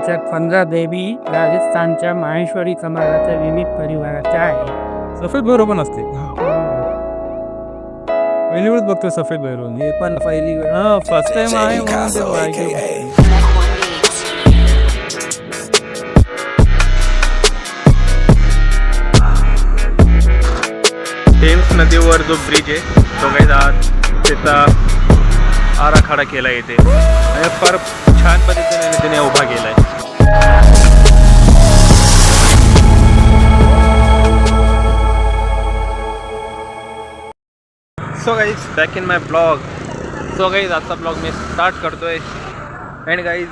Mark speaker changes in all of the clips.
Speaker 1: त्याच्यात 15 देवी राजस्थानच्या माहेश्वरी समाजाच्या विविध परिवाराच्या आहेत.
Speaker 2: सफेद भैरव पण असते.
Speaker 1: हो.
Speaker 2: पहिली वेळच बघतोय सफेद भैरव. हे पण पहिली वेळ.
Speaker 1: फर्स्ट टाइम आहे म्हणून ते ऐकलं.
Speaker 2: थेम्स नदीवर जो ब्रिज आहे तो काही आज त्याचा आराखडा केला येते आणि फार छान पद्धतीने त्याने उभा केला आहे. So guys back in my blog. So guys आजचा ब्लॉग मी स्टार्ट करतोय. अँड गाईज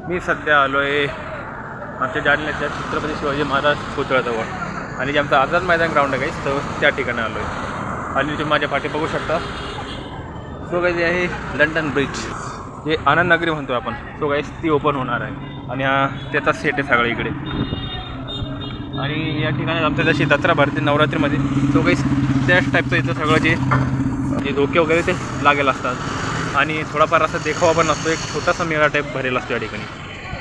Speaker 2: मी सध्या आलो आहे आमच्या जालन्याच्या छत्रपती शिवाजी महाराज पुतळ्याजवळ आणि जे आमचं आझाद मैदान ग्राउंड आहे गाईज तर त्या ठिकाणी आलो आहे. आणि तुम्ही माझ्या पाठी बघू शकता. सो गाईज आहे लंडन ब्रिज जे आनंद नगरी म्हणतो आपण. सो गाईज ती ओपन होणार आहे आणि हा त्याचा सेट आहे सगळं इकडे. आणि या ठिकाणी आमच्या जशी दसरा भरते नवरात्रीमध्ये सो गाईज त्याच टाईपचं इथं सगळं जे धोके वगैरे ते लागेल असतात आणि थोडाफार असा देखावा पण असतो. एक छोटासा मेळा टाईप भरेल असतो या ठिकाणी.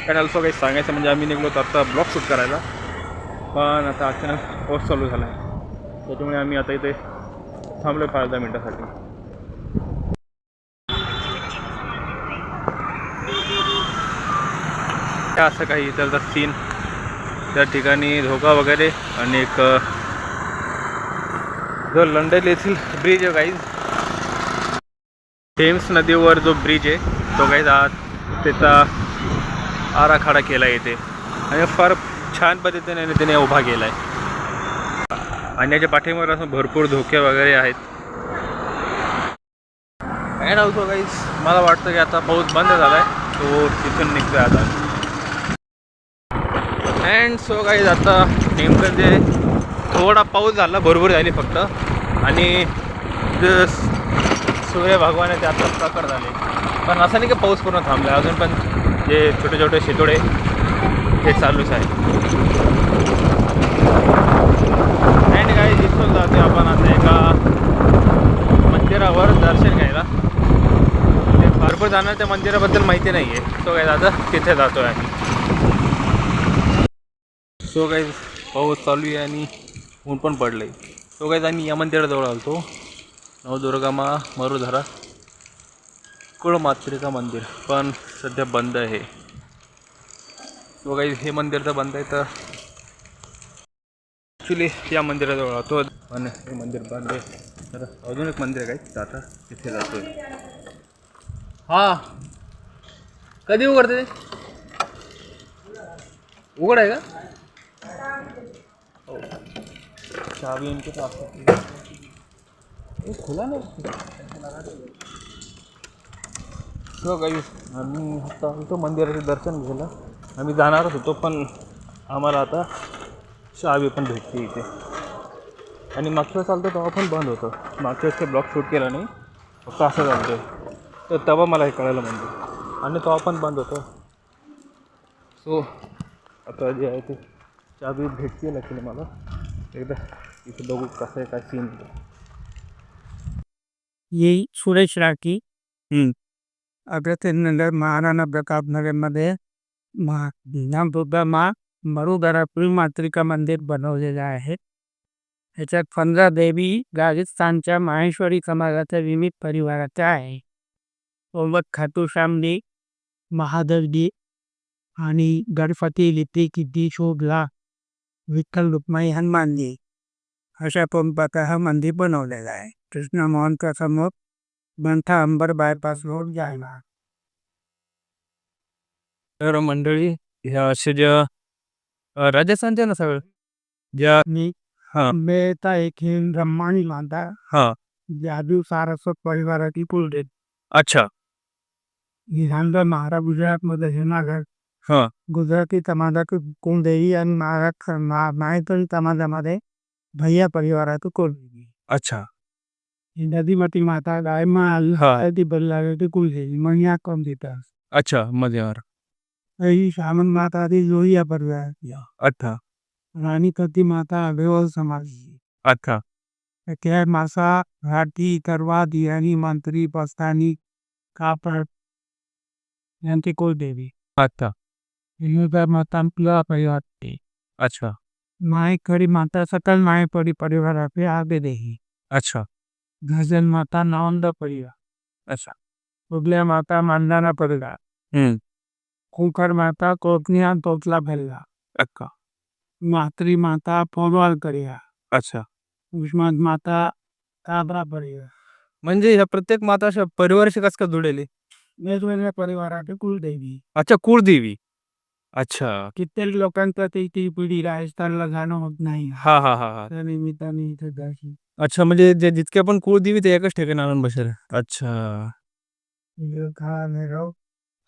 Speaker 2: कारण ऑल्सो काही सांगायचं म्हणजे आम्ही निघलो तर आता ब्लॉग शूट करायला पण आता अचानक पाऊस चालू झाला आहे त्याच्यामुळे आम्ही आता इथे थांबलो 5-10 मिनटासाठी. असं काही इतर सीन त्या ठिकाणी धोका वगैरे आणि एक जो लंडन येथील ब्रिज आहे गाईज थेम्स नदीवर जो ब्रिज आहे तो गाईज आज त्याचा आराखडा केला येते आणि फार छान पद्धतीने त्याने उभा केला आहे आणि याच्या पाठीमागे असं भरपूर धोके वगैरे आहेत. अँड ऑल्सो गाईज मला वाटतं की आता पाऊस बंद झाला आहे तो तिथून निघतो आहे आता. अँड सो गाईज आता नेमकं जे थोडा पाऊस झाला भरपूर झाली फक्त आणि सूर्य भगवान आहे ते आता प्रकट झाले पण असं नाही की पाऊस पूर्ण थांबला अजून पण जे छोटे छोटे शेतोडे हे चालूच आहे. अँड गाईज इथून जाते आपण आता एका मंदिरावर दर्शन घ्यायला. ते भरपूर जाणार त्या मंदिराबद्दल माहिती नाही आहे. सो गाईज आता तिथे जातो आहे आम्ही. सो गाईज पाऊस चालू आहे आणि ऊन पण पडलं आहे. सो गाईज आम्ही या मंदिराजवळ आलतो नवदुर्गा मा मरुधरा कुळमात्रेचं मंदिर पण सध्या बंद आहे. सो गाईज हे मंदिर तर बंद आहे तर ॲक्च्युली या मंदिराजवळ आतो पण हे मंदिर बंद आहे तर अजून एक मंदिर आहे काय आता तिथे जातो आहे. हां कधी उघडते उघड आहे का? हो चावी इनके पास खुला नाही. सो गाईज आम्ही आता इथं मंदिराचं दर्शन घेतलं. आम्ही जाणारच होतो पण आम्हाला आता चावी पण भेटते इथे आणि मागच्या वेळेस चालतं तेव्हा पण बंद होतं. मागच्या वेळेस काही ब्लॉग शूट केला नाही फक्त असं चालतं तर तेव्हा मला हे कळायला म्हणजे आणि तेव्हा पण बंद होतं. सो आता जे आहे ते चावी भेटते ॲक्च्युली मला एकदा इथं बघू कसं आहे काय सीन होतं.
Speaker 1: ये सुरेश राठी अग्रसेननगर महाराणा प्रताप नगरमध्ये नवदुर्गा मा मरुधरा कुळमात्रिका मंदिर बनवलेलं आहे. ह्याच्यात 15 देवी राजस्थानच्या माहेश्वरी समाजाच्या विविध परिवाराच्या आहे. सोबत खाटू श्यामजी महादेवजी आणि गणपती लिपी किती शोभला विठ्ठल रुक्माई हनुमानजी अशा प्रकारे हा मंदिर बनवलेला आहे. कृष्ण मोहनच्या समोर मंठा अंबर बायपास रोड जायला.
Speaker 2: तर मंडळी ह्या असे ज्या राजस्थानच्या ना सगळं ज्या
Speaker 1: मी
Speaker 2: हां
Speaker 1: मेहता एक हिंद ब्रह्माणी माता
Speaker 2: हां
Speaker 1: जादू सारस्वत परिवाराची कुलदेव.
Speaker 2: अच्छा
Speaker 1: हिंद महाराज गुजरातमध्ये जुनागड
Speaker 2: हां
Speaker 1: गुजराती समाजाची कुलदेवी आणि महाराष्ट्र माहेश्वरी समाजामध्ये भैया परिवाराची कुलदेवी.
Speaker 2: अच्छा
Speaker 1: ही नदीमती माता गायमा ती बल्लाची कुलदेवी मग या कम देतात.
Speaker 2: अच्छा मध्यवार
Speaker 1: ही श्रावण माता ती जोहिया परिवार
Speaker 2: अच्छा
Speaker 1: राणी कती माता अग्रवाल समाज.
Speaker 2: अच्छा
Speaker 1: त्या मासा घाटी करवा दियानी मंत्री पस्तानी कापड यांची कुलदेवी.
Speaker 2: अच्छा
Speaker 1: हिंदुधर्म माता आपला परिवार
Speaker 2: अच्छा
Speaker 1: माए खड़ी माता सकल माए परी परिवार पे आगे देही
Speaker 2: अच्छा
Speaker 1: गजन माता नवंद परिवार
Speaker 2: अच्छा
Speaker 1: उगल्या माता मांडाना परिवार
Speaker 2: हम्म
Speaker 1: खूखर माता कोकनिया तोतला भरला
Speaker 2: अक्का
Speaker 1: मातृ माता पोरवाल करिया
Speaker 2: अच्छा
Speaker 1: उस्मात माता काबरा परिवार
Speaker 2: म्हणजे ह्या प्रत्येक माता अशा परिवाराशी कसं काय जुळलेली
Speaker 1: वेगवेगळ्या परिवाराचे कुलदेवी
Speaker 2: अच्छा कुळदेवी अच्छा
Speaker 1: कित्येक लोकांचं ते ती पिढी राजस्थानला जाणं होत नाही
Speaker 2: हा हा हा हा
Speaker 1: त्या निमित्ताने इथे दर्शन
Speaker 2: अच्छा म्हणजे जे जितके पण कुळदेवी ते एकाच ठिकाणी आणून बसेल अच्छा
Speaker 1: खा मेरो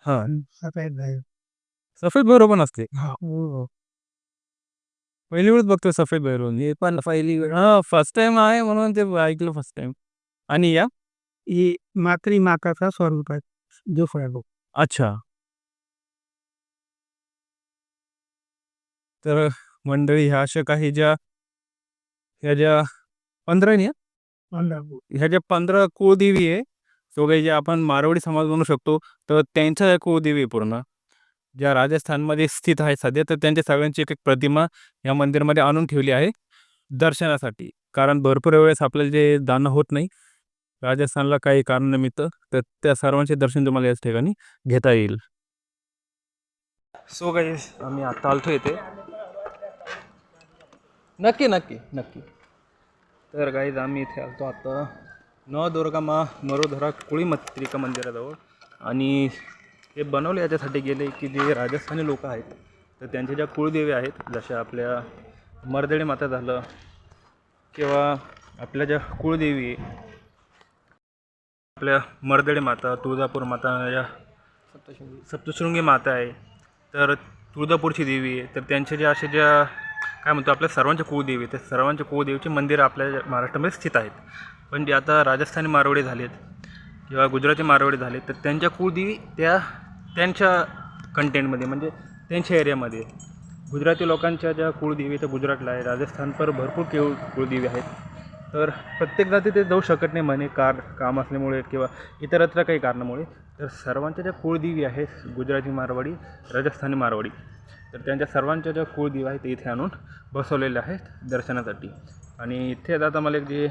Speaker 2: हा
Speaker 1: सफेद आहे
Speaker 2: सफेद भैरव पण असते
Speaker 1: हो
Speaker 2: पहिली वेळच बघतोय सफेद भैरव हे पण पहिली वेळ हा फर्स्ट टाइम आहे म्हणून ते ऐकलं फर्स्ट टाइम आणि या
Speaker 1: ही मातृ माकाचा स्वरूप आहे जो फळो
Speaker 2: अच्छा तर मंडळी ह्या अशा काही ह्या ज्या 15 नाही ह्या ज्या 15 कुळदेवी आहे तो काही जे आपण मारवाडी समाज म्हणू शकतो तर त्यांच्या कुळदेवी आहे पूर्ण ज्या राजस्थानमध्ये स्थित आहे सध्या तर त्यांच्या सगळ्यांची एक एक प्रतिमा या मंदिरामध्ये आणून ठेवली आहे दर्शनासाठी कारण भरपूर वेळेस आपल्याला जे जाणं होत नाही राजस्थानला काही कारणानिमित्त तर त्या सर्वांचे दर्शन तुम्हाला याच ठिकाणी घेता येईल सो काही आम्ही आता आलतो येते नक्की नक्की नक्की तर गाईज आम्ही इथे आलतो आता नवदुर्गा मा मरोधरा कुळी मात्रिका मंदिराजवळ आणि हे बनवले याच्यासाठी गेले की जे राजस्थानी लोक आहेत तर त्यांच्या ज्या कुळदेवी आहेत जशा आपल्या मर्दळी माता झालं किंवा आपल्या ज्या कुळदेवी आपल्या मर्दळी माता तुळजापूर माता या सप्तशृंगी माता आहे तर तुळजापूरची देवी आहे तर त्यांच्या ज्या अशा ज्या काय म्हणतो आपल्या सर्वांच्या कुळदेवी त्या सर्वांच्या कुळदेवीचे मंदिर आपल्या महाराष्ट्रामध्ये स्थित आहेत पण जे आता राजस्थानी मारवाडी झालेत किंवा गुजराती मारवाडी झाले तर त्यांच्या कुळदेवी त्यांच्या कंटेंटमध्ये म्हणजे त्यांच्या एरियामध्ये गुजराती लोकांच्या ज्या कुळदेवी त्या गुजरातला आहे राजस्थान पर भरपूर कुळदेवी आहेत तर प्रत्येक जाती ते जाऊ शकत नाही म्हणे काम असल्यामुळे किंवा इतरत्र काही कारणामुळे तर सर्वांच्या ज्या कुळदेवी आहेत गुजराती मारवाडी राजस्थानी मारवाडी तर त्यांच्या सर्वांच्या ज्या कुळदेवी आहेत ते इथे आणून बसवलेल्या आहेत दर्शनासाठी आणि इथे आता मला एक जे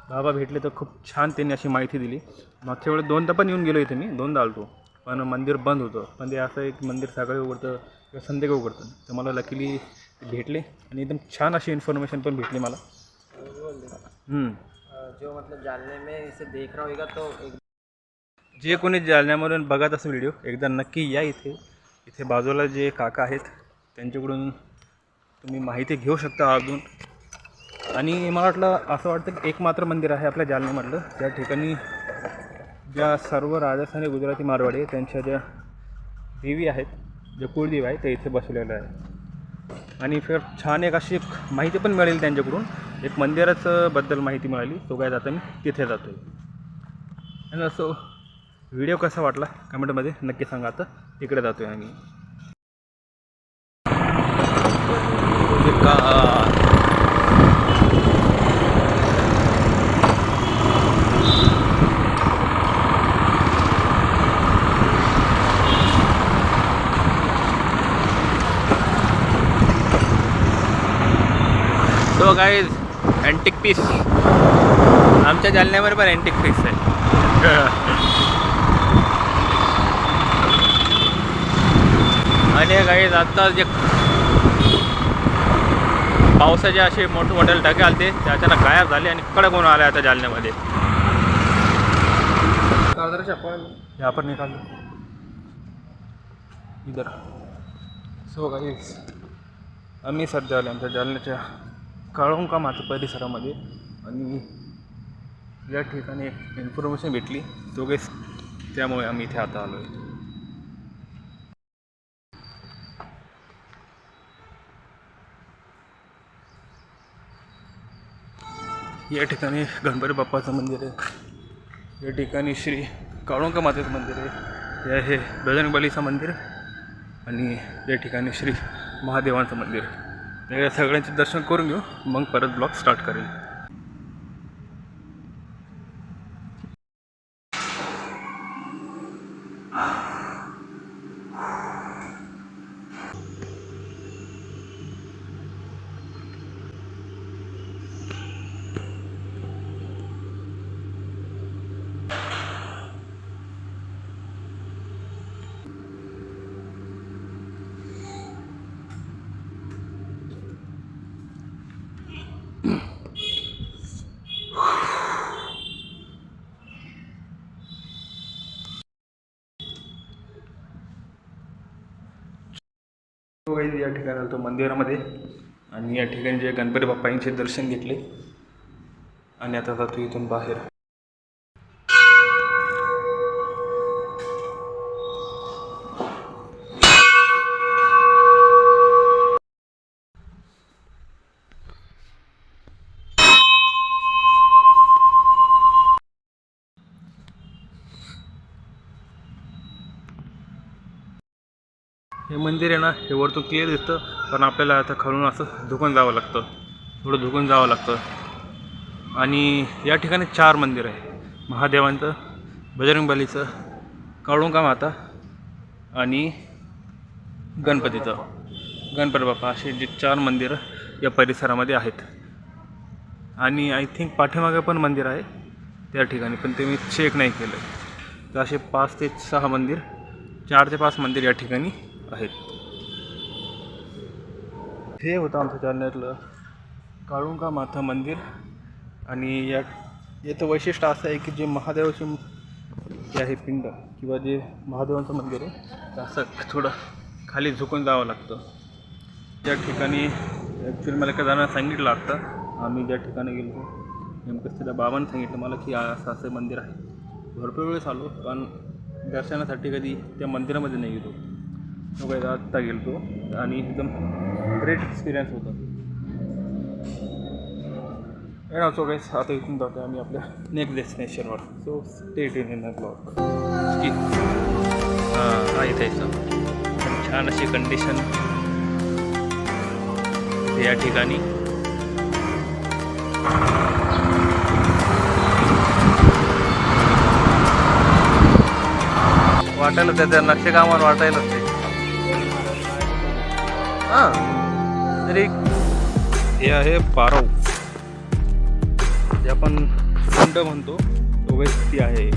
Speaker 2: बाबा भेटले तर खूप छान त्यांनी अशी माहिती दिली मागच्या वेळेस 2दा पण येऊन गेलो इथे मी 2दा आलतो पण मंदिर बंद होतं पण ते असं एक मंदिर सकाळी उघडतं किंवा संध्याकाळी उघडतं तर मला लकीली भेटले आणि एकदम छान अशी इन्फॉर्मेशन पण भेटली मला
Speaker 3: जो मतलब जानने में इसे देख रहा होगा तो एक
Speaker 2: जे कोणी जालन्यामधून बघत असेल व्हिडिओ एकदा नक्की या इथे बाजूला जे काका आहेत त्यांच्याकडून तुम्ही माहिती घेऊ शकता अजून आणि मला असं वाटतं की एकमात्र मंदिर आहे आपल्या जालन्यामधलं त्या ठिकाणी ज्या सर्व राजस्थानी गुजराती मारवाडी त्यांच्या ज्या देवी आहेत ज्या कुळदेवी आहेत त्या इथे बसवलेल्या आहेत आणि फिर छान एक अशी माहिती पण मिळेल त्यांच्याकडून एक मंदिराचं बद्दल माहिती मिळाली तो काय जाता मी तिथे जातो आहे आणि असं व्हिडिओ कसा वाटला कमेंटमध्ये नक्की सांगा आता तिकडे जातो आहे आम्ही सो गाईज अँटिक पीस आमच्या जालन्यामध्ये पण अँटिक पीस आहे आणि गाईज आत्ता जे पावसाचे असे मोठे ढगे आलते ते अचानक गायब झाले आणि कडक होऊन आले आता जालन्यामध्ये यहाँ पर निकाल इधर सो गाईज आम्ही सध्या आले आमच्या जालन्याच्या काळोंका माता परिसरामध्ये आणि या ठिकाणी एक इन्फॉर्मेशन भेटली दोघेच त्यामुळे आम्ही इथे आता आलो आहे या ठिकाणी गणपती बाप्पाचं मंदिर आहे या ठिकाणी श्री काळोंका मातेचं मंदिर आहे हे आहे बजरंगबलीचं मंदिर आणि या ठिकाणी श्री महादेवांचं मंदिर तर या सगळ्यांचे दर्शन करून घेऊ मग परत ब्लॉग स्टार्ट करेल तो काही या ठिकाणी आलो मंदिरामध्ये आणि या ठिकाणी जे गणपती बाप्पांचे दर्शन घेतले आणि आता जातो इथून बाहेर. हे मंदिर आहे ना, हे वरतून क्लिअर दिसतं, पण आपल्याला आता खालून असं झुकून जावं लागतं, थोडं झुकून जावं लागतं. आणि या ठिकाणी 4 मंदिर आहे, महादेवांचं, बजरंगबलीचं, काळुंका माता आणि गणपतीचं, गणपती बाप्पा, असे जे 4 मंदिरं या परिसरामध्ये आहेत. आणि आय थिंक पाठीमागे पण मंदिर आहे त्या ठिकाणी, पण ते मी चेक नाही केलं. तर असे 5 ते 6 मंदिर, 4 ते 5 मंदिर या ठिकाणी आहेत. हे होतं आमच्या जालन्यातलं काळुंका माता मंदिर. आणि याचं वैशिष्ट्य असं आहे की जे महादेवाचे जे आहे पिंड किंवा जे महादेवांचं मंदिर आहे, ते असं थोडं खाली झुकून जावं लागतं. त्या ठिकाणी ॲक्च्युली मला एका जणांना सांगितलं असतं, आम्ही ज्या ठिकाणी गेलो नेमकं तिला बाबांनी सांगितलं मला की असं मंदिर आहे. भरपूर वेळेस आलो, पण दर्शनासाठी कधी त्या मंदिरामध्ये नाही गेलो. तो काही आत्ता गेलो आणि एकदम ग्रेट एक्सपिरियन्स होता. सो गाईस, आता इथून जातो आम्ही आपल्या नेक्स्ट डेस्टिनेशनवर. So stay tune in the blog. हां, इथे छान अशी कंडिशन या ठिकाणी. वाटायला त्या नक्षीकामावर वाटायलाच ते. हां, तरी हे आहे पारव, जे आपण कुंड म्हणतो, तो ती आहे.